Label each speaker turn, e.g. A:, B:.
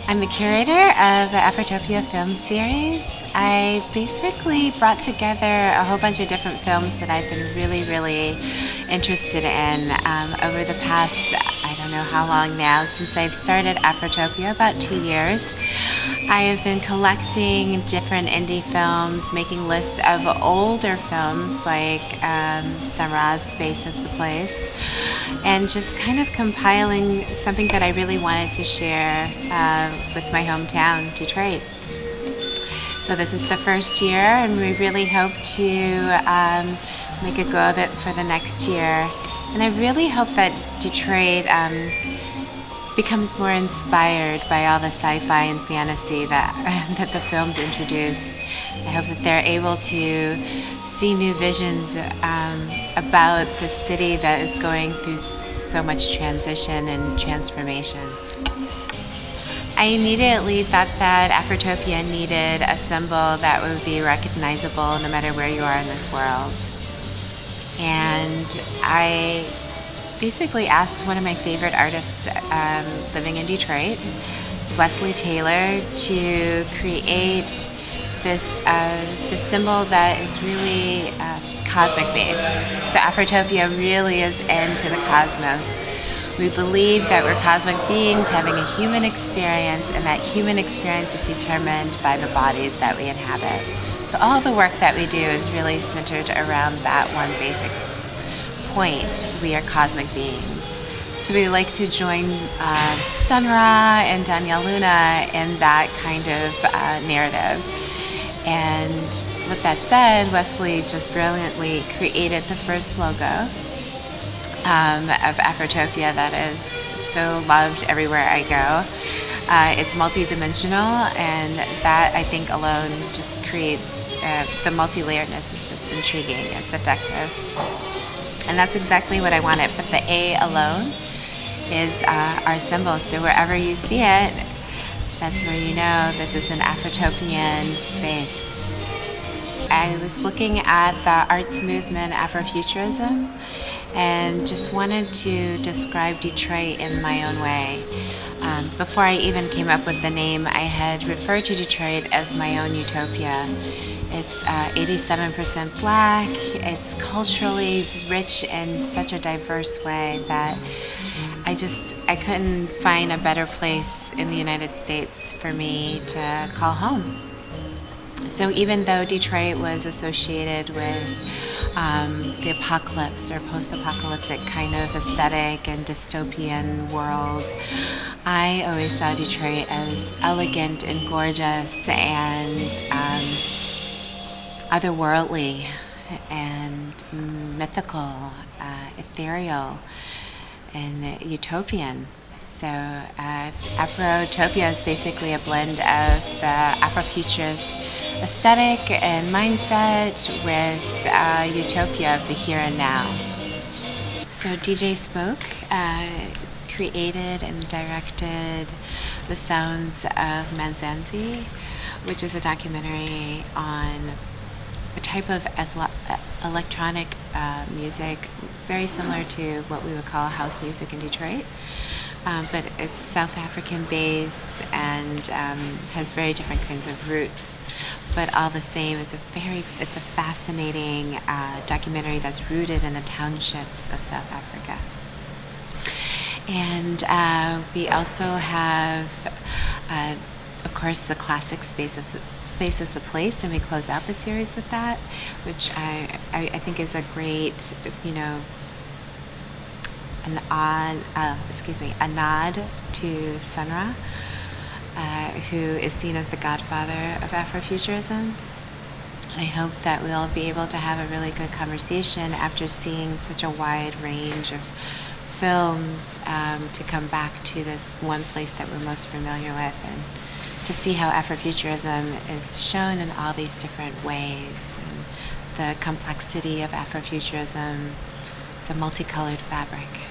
A: I'm the curator of the AFROTOPIA Film Series. I basically brought together a whole bunch of different films that I've been really interested in over the past, I don't know how long now, since I've started AFROTOPIA, about 2 years. I have been collecting different indie films, making lists of older films like Sun Ra's Space is the Place, and just kind of compiling something that I really wanted to share with my hometown, Detroit. So this is the first year, and we really hope to make a go of it for the next year. And I really hope that Detroit becomes more inspired by all the sci-fi and fantasy that the films introduce. I hope that they're able to see new visions about the city that is going through so much transition and transformation. I immediately thought that AFROTOPIA needed a symbol that would be recognizable no matter where you are in this world. And I basically asked one of my favorite artists living in Detroit, Wesley Taylor, to create this symbol that is really cosmic based. So AFROTOPIA really is into the cosmos. We believe that we're cosmic beings having a human experience, and that human experience is determined by the bodies that we inhabit. So all the work that we do is really centered around that one basic point. We are cosmic beings. So we like to join Sun Ra and Danielle Luna in that kind of narrative. And with that said, Wesley just brilliantly created the first logo of AFROTOPIA that is so loved everywhere I go. It's multi-dimensional, and that I think alone just creates the multi-layeredness is just intriguing and seductive. And that's exactly what I wanted. But the A alone is our symbol. So wherever you see it, that's where you know this is an AFROTOPIAN space. I was looking at the arts movement Afrofuturism and just wanted to describe Detroit in my own way. Before I even came up with the name, I had referred to Detroit as my own utopia. It's 87% black, it's culturally rich in such a diverse way that I couldn't find a better place in the United States for me to call home. So even though Detroit was associated with the apocalypse or post-apocalyptic kind of aesthetic and dystopian world, I always saw Detroit as elegant and gorgeous and otherworldly and mythical, ethereal, and utopian. So AFROTOPIA is basically a blend of the Afrofuturist aesthetic and mindset with utopia of the here and now. So DJ Spoke created and directed The Sounds of Manzanzi, which is a documentary on a type of electronic music very similar to what we would call house music in Detroit. But it's South African based and has very different kinds of roots. But all the same, it's a fascinating documentary that's rooted in the townships of South Africa. And we also have, of course, the classic Space is the Place, and we close out the series with that, which I think is a great, a nod to Sun Ra, who is seen as the godfather of Afrofuturism. And I hope that we'll be able to have a really good conversation after seeing such a wide range of films to come back to this one place that we're most familiar with, and to see how Afrofuturism is shown in all these different ways, and the complexity of Afrofuturism. It's a multicolored fabric.